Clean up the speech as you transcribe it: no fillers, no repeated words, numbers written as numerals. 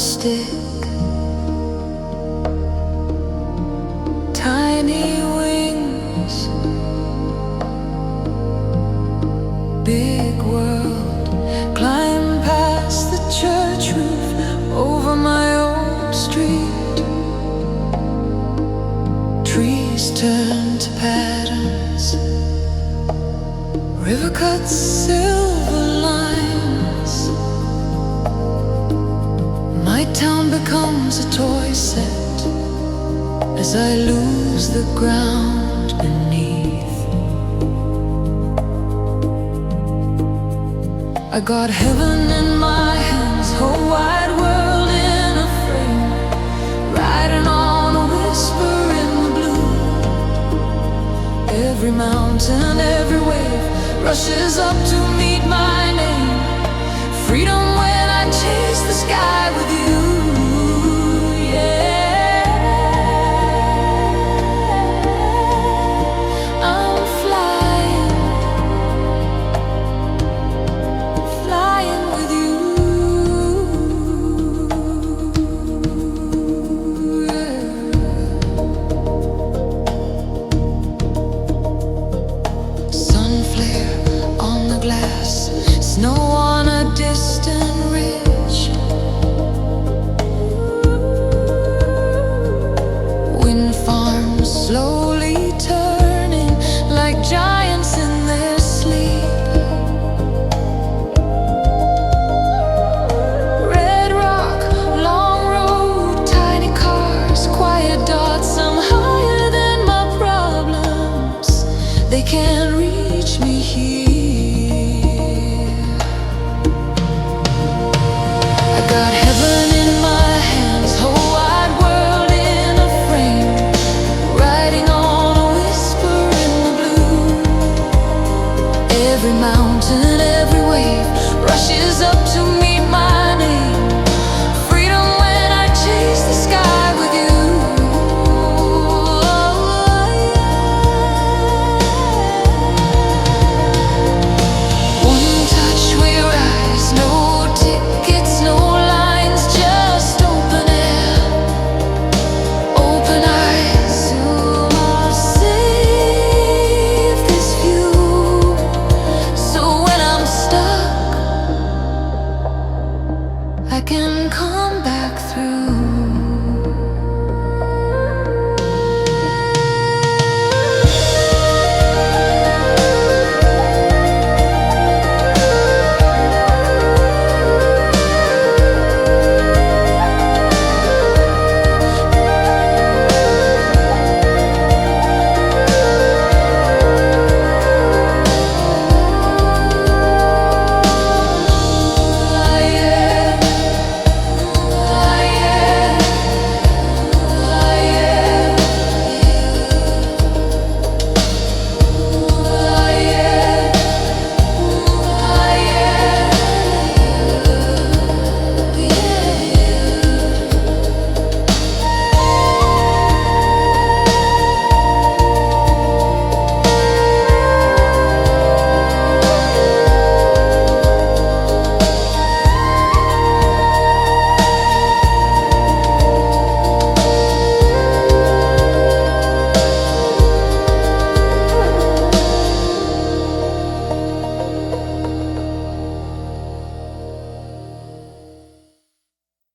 stick. Tiny wings, big world. Climb past the church roof, over my old street. Trees turn to patterns, river cuts silver lines. My town becomes a toy set as I lose the ground beneath. I got heaven in my hands, whole wide world in a frame, riding on a whisper in the blue. Every mountain, every wave rushes up to meet my name. Freedom when I chase the sky with you. Snow on a distant ridge, wind farms slowly turning like giants in their sleep. Red rock, long road, tiny cars, quiet dots, some higher than my problems. They can't reach me here. Got heaven in my hands, whole wide world in a frame, riding on a whisper in the blue. Every mountain, every wave rushes up to me.